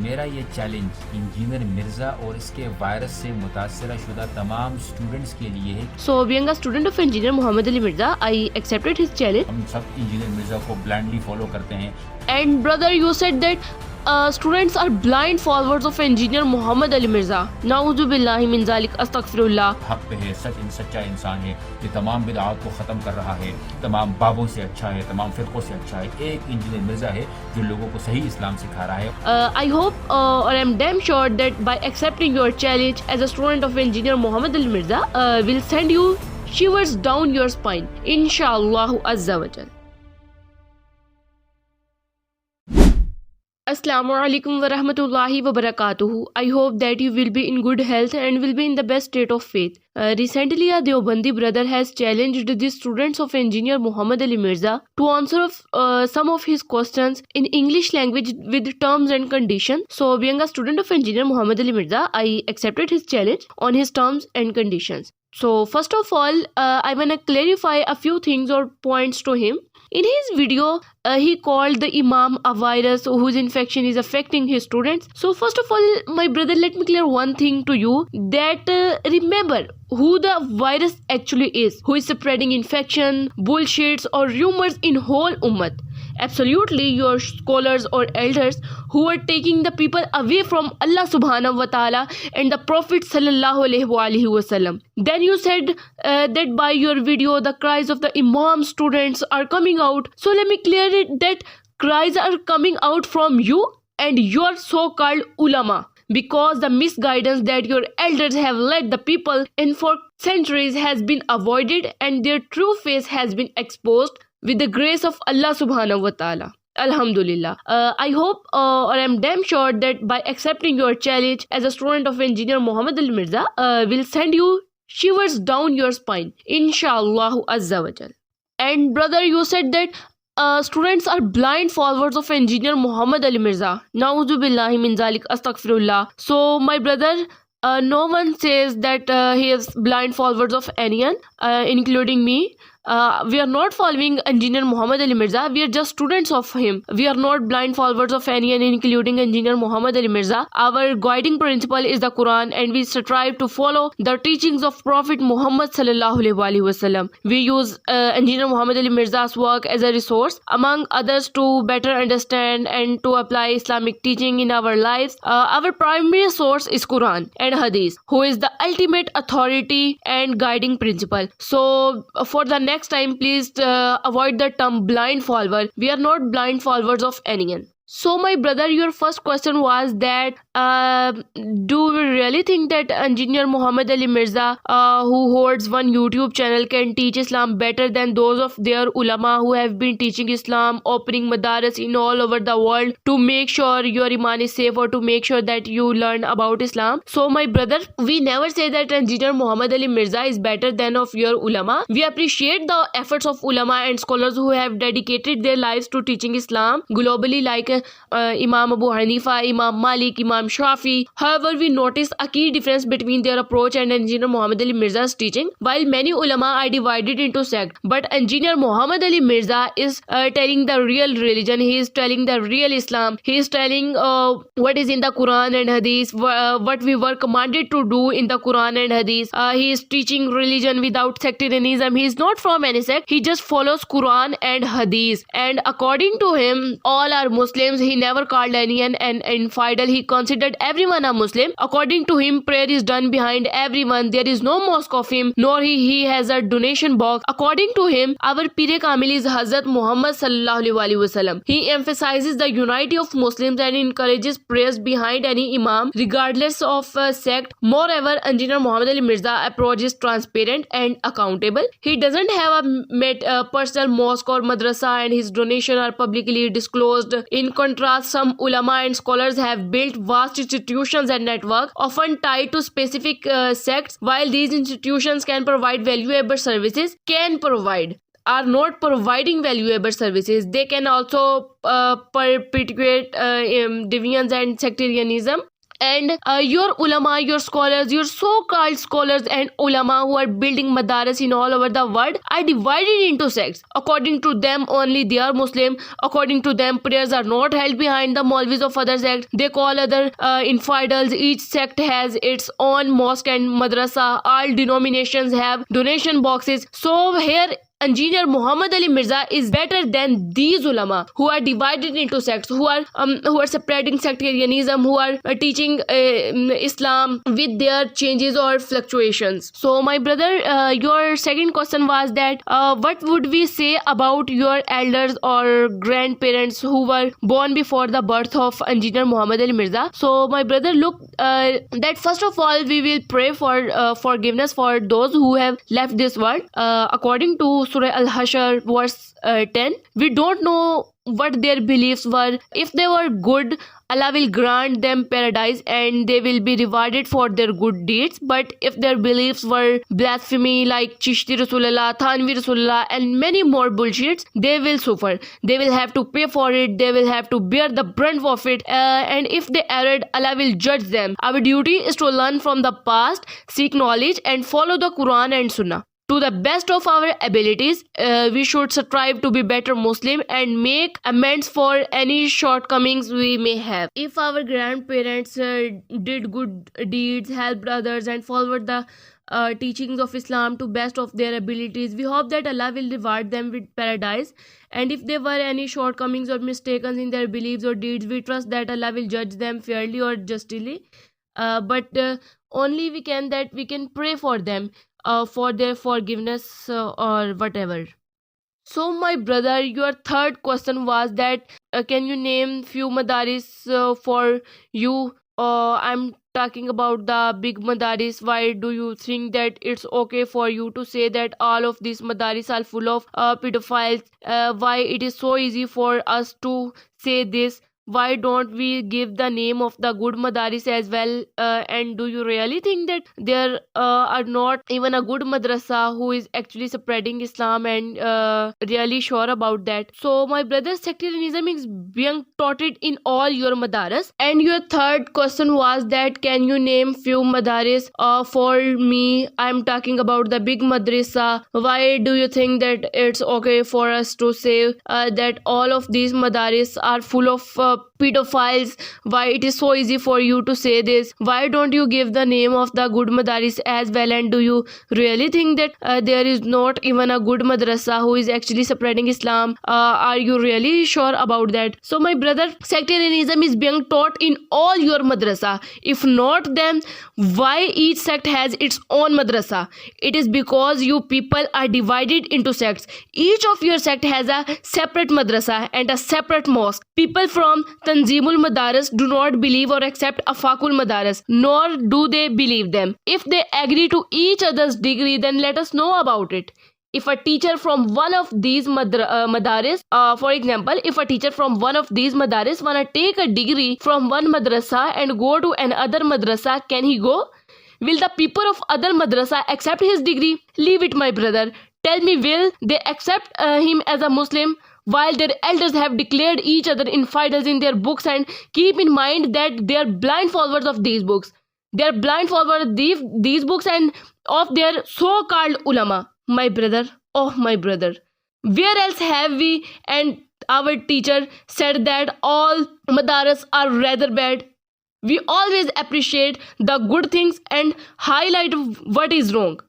मेरा ये challenge engineer Mirza और इसके वायरस से मुतासरा शुदा तमाम स्टूडेंट्स के लिए है। So, being a student of engineer Muhammad Ali Mirza, I accepted his challenge. हम सब इंजीनियर मिर्ज़ा को ब्लाइंडली फॉलो करते हैं। And brother, you said that students are blind followers of engineer Muhammad Ali Mirza. Na'udhu billahi min zalik, astaghfirullah. हक पे है, सच्चा इंसान है, ये तमाम बिदआत को ख़त्म कर रहा है, तमाम बाबों से अच्छा है, तमाम फ़िरक़ों से अच्छा है। एक इंजीनियर मिर्ज़ा है जो लोगों को सही इस्लाम सिखा रहा है। I hope or I'm damn sure that by accepting your challenge as a student of engineer Muhammad Ali Mirza, will send you shivers down your spine. Inshallah Azza wa Jal. Assalamu alaikum wa rahmatullahi wa barakatuhu. I hope that you will be in good health and will be in the best state of faith. Recently, a Deobandi brother has challenged the students of engineer Muhammad Ali Mirza to answer some of his questions in English language with terms and conditions. So, being a student of engineer Muhammad Ali Mirza, I accepted his challenge on his terms and conditions. So, first of all, I want to clarify a few things or points to him. In his video, he called the Imam a virus whose infection is affecting his students. So first of all, my brother, let me clear one thing to you, that remember who the virus actually is, who is spreading infection, bullshits or rumors in whole ummah. Absolutely, your scholars or elders who are taking the people away from Allah subhanahu wa ta'ala and the Prophet sallallahu alaihi wasallam. Then you said that by your video the cries of the Imam students are coming out. So let me clear it that cries are coming out from you and your so-called ulama, because the misguidance that your elders have led the people in for centuries has been avoided and their true face has been exposed with the grace of Allah subhanahu wa ta'ala. Alhamdulillah. I hope or I'm damn sure that by accepting your challenge as a student of engineer Muhammad Ali Mirza, will send you shivers down your spine. Inshallah Azza wa Jal. And brother, you said that students are blind followers of engineer Muhammad Ali Mirza. Na'udhu billahi min zalik, astaghfirullah. So my brother, no one says that he is blind followers of anyone, including me. We are not following engineer Muhammad Ali Mirza. We are just students of him. We are not blind followers of anyone, including engineer Muhammad Ali Mirza. Our guiding principle is the Quran, and we strive to follow the teachings of Prophet Muhammad sallallahu alaihi wasallam. We use engineer Muhammad Ali Mirza's work as a resource, among others, to better understand and to apply Islamic teaching in our lives. Our primary source is Quran and Hadith, who is the ultimate authority and guiding principle. So for the next time, please avoid the term blind follower. We are not blind followers of anyone. So my brother, your first question was that do we really think that engineer Muhammad Ali Mirza, who holds one YouTube channel, can teach Islam better than those of their ulama who have been teaching Islam, opening madaris in all over the world to make sure your iman is safe or to make sure that you learn about Islam? So my brother, we never say that engineer Muhammad Ali Mirza is better than of your ulama. We appreciate the efforts of ulama and scholars who have dedicated their lives to teaching Islam globally, like Imam Abu Hanifa, Imam Malik, Imam Shafi. However, we notice a key difference between their approach and engineer Muhammad Ali Mirza's teaching. While many ulama are divided into sects, but engineer Muhammad Ali Mirza is telling the real religion. He is telling the real Islam. He is telling what is in the Quran and Hadith, what we were commanded to do in the Quran and Hadith. He is teaching religion without sectarianism. He is not from any sect. He just follows Quran and Hadith. And according to him, all are Muslims. He never called anyone an infidel. He considered everyone a Muslim. According to him, prayer is done behind everyone. There is no mosque of him, nor he has a donation box. According to him, our Pir Kamil is Hazrat Muhammad sallallahu alaihi wasallam. He emphasizes the unity of Muslims and encourages prayers behind any imam, regardless of sect. Moreover, engineer Muhammad Ali Mirza approach is transparent and accountable. He doesn't have a personal mosque or madrasa, and his donation are publicly disclosed. In contrast, some ulama and scholars have built vast institutions and networks, often tied to specific sects. While these institutions can provide valuable services, are not providing valuable services, they can also perpetuate deviance and sectarianism. And your ulama, your scholars, your so-called scholars and ulama who are building madaris in all over the world are divided into sects. According to them, only they are Muslim. According to them, prayers are not held behind the Maulvis of other sects. They call other infidels. Each sect has its own mosque and madrasa. All denominations have donation boxes. So here Engineer Muhammad Ali Mirza is better than these ulama who are divided into sects, who are spreading sectarianism, who are teaching Islam with their changes or fluctuations. So my brother, your second question was that what would we say about your elders or grandparents who were born before the birth of Engineer Muhammad Ali Mirza? So my brother, look, that first of all we will pray for forgiveness for those who have left this world. According to Surah Al-Hashr verse 10, we don't know what their beliefs were. If they were good, Allah will grant them paradise and they will be rewarded for their good deeds. But if their beliefs were blasphemy like Chishti Rasulullah, Thanvi Rasulullah and many more bullshits, they will suffer. They will have to pay for it. They will have to bear the brunt of it. And if they erred, Allah will judge them. Our duty is to learn from the past, seek knowledge and follow the Quran and Sunnah. To the best of our abilities, we should strive to be better Muslim and make amends for any shortcomings we may have. If our grandparents did good deeds, helped others and followed the teachings of Islam to best of their abilities, we hope that Allah will reward them with paradise. And if there were any shortcomings or mistakes in their beliefs or deeds, we trust that Allah will judge them fairly or justly. But only we can pray for them for their forgiveness or whatever. So my brother, your third question was that can you name few madaris for you? I'm talking about the big madaris. Why do you think that it's okay for you to say that all of these madaris are full of pedophiles? Why it is so easy for us to say this? Why don't we give the name of the good madaris as well? And do you really think that there are not even a good madrasa who is actually spreading Islam and really sure about that? So my brother, sectarianism is being taught in all your madaris. And your third question was that can you name few madaris for me? I'm talking about the big madrasa. Why do you think that it's okay for us to say that all of these madaris are full of pedophiles? Why it is so easy for you to say this? Why don't you give the name of the good madaris as well? And do you really think that there is not even a good madrasa who is actually spreading Islam? Are you really sure about that? So my brother, sectarianism is being taught in all your madrasa. If not, then why each sect has its own madrasa? It is because you people are divided into sects. Each of your sect has a separate madrasa and a separate mosque. People from Tanzimul Madaris do not believe or accept Afakul Madaris, nor do they believe them. If they agree to each other's degree, then let us know about it. If a teacher from one of these madaris, for example, if a teacher from one of these madaris wanna take a degree from one madrasa and go to another madrasa, can he go? Will the people of other madrasa accept his degree? Leave it, my brother. Tell me, will they accept him as a Muslim? While their elders have declared each other infidels in their books, and keep in mind that they are blind followers of these books. They are blind followers of these books and of their so-called ulama. My brother, oh my brother, where else have we and our teacher said that all madaris are rather bad? We always appreciate the good things and highlight what is wrong.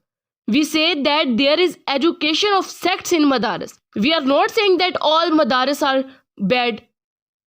We say that there is education of sects in madaris. We are not saying that all madaris are bad.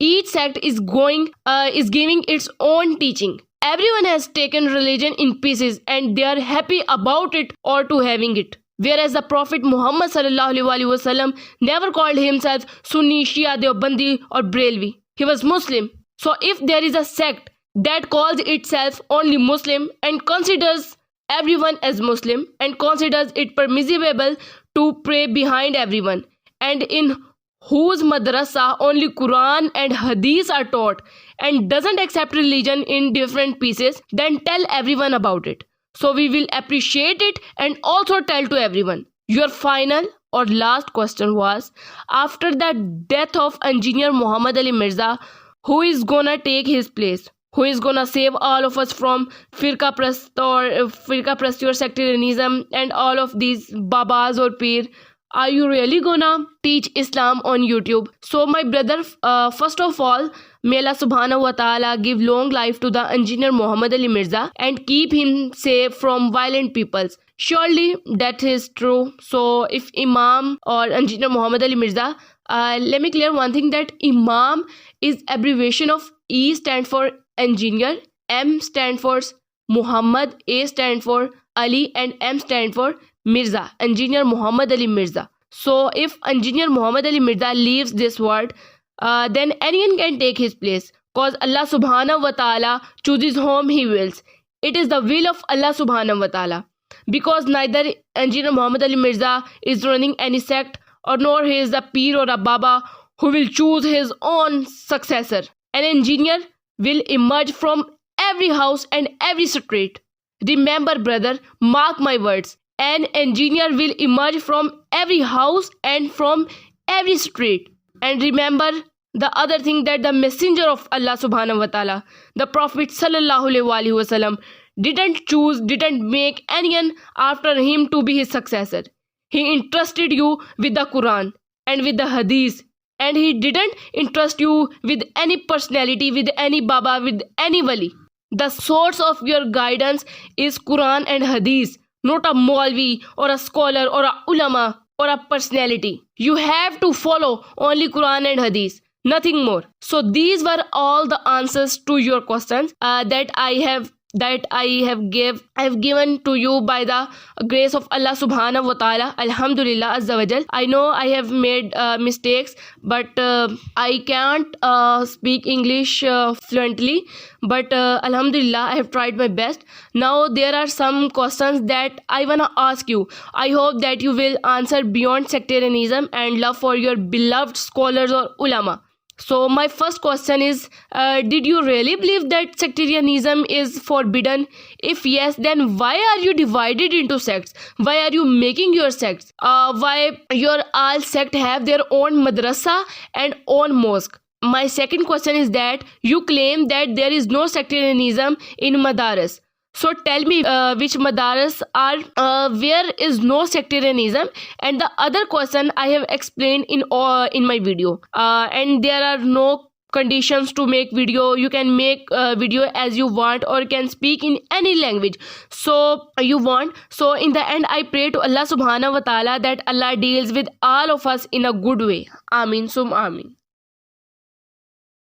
Each sect is giving its own teaching. Everyone has taken religion in pieces and they are happy about it or to having it. Whereas the Prophet Muhammad ﷺ never called himself Sunni, Shia, Deobandi or Brelvi. He was Muslim. So if there is a sect that calls itself only Muslim and considers everyone as Muslim and considers it permissible to pray behind everyone, and in whose madrasa only Quran and Hadith are taught and doesn't accept religion in different pieces, then tell everyone about it. So we will appreciate it and also tell to everyone. Your final or last question was, after the death of Engineer Muhammad Ali Mirza, who is gonna take his place? who is gonna save all of us from firqa prasti or sectarianism and all of these babas or peer. Are you really gonna teach Islam on YouTube? So my brother, first of all, may Allah subhanahu wa ta'ala give long life to the engineer Muhammad Ali Mirza and keep him safe from violent peoples. Surely that is true. So if Imam or engineer Muhammad Ali Mirza, let me clear one thing, that Imam is abbreviation of E stand for engineer, M stand for Muhammad, A stand for Ali, and M stand for Mirza, engineer Muhammad Ali Mirza. So if engineer Muhammad Ali Mirza leaves this world, then anyone can take his place, cause Allah subhanahu wa ta'ala chooses whom he wills. It is the will of Allah subhanahu wa ta'ala, because neither engineer Muhammad Ali Mirza is running any sect, or nor he is a peer or a baba who will choose his own successor. An engineer will emerge from every house and every street. Remember, brother, mark my words. An engineer will emerge from every house and from every street. And remember the other thing, that the messenger of Allah subhanahu wa ta'ala, the Prophet sallallahu alaihi wasallam, didn't make anyone after him to be his successor. He entrusted you with the Quran and with the Hadith, and he didn't entrust you with any personality, with any baba, with any wali. The source of your guidance is Quran and Hadith, not a Maulvi or a scholar or a ulama or a personality. You have to follow only Quran and Hadith, nothing more. So these were all the answers to your questions that I have given to you by the grace of Allah subhanahu wa ta'ala. Alhamdulillah azza wa jal. I know I have made mistakes, but I can't speak English fluently, but alhamdulillah I have tried my best. Now there are some questions that I wanna ask you. I hope that you will answer beyond sectarianism and love for your beloved scholars or ulama. So my first question is, did you really believe that sectarianism is forbidden? If yes, then why are you divided into sects? Why are you making your sects? Why your all sect have their own madrasa and own mosque? My second question is that you claim that there is no sectarianism in madaris. So tell me which madaris are where is no sectarianism, and the other question I have explained in my video. And there are no conditions to make video. You can make video as you want, or can speak in any language so you want. So in the end, I pray to Allah subhanahu wa ta'ala that Allah deals with all of us in a good way. Ameen sum ameen.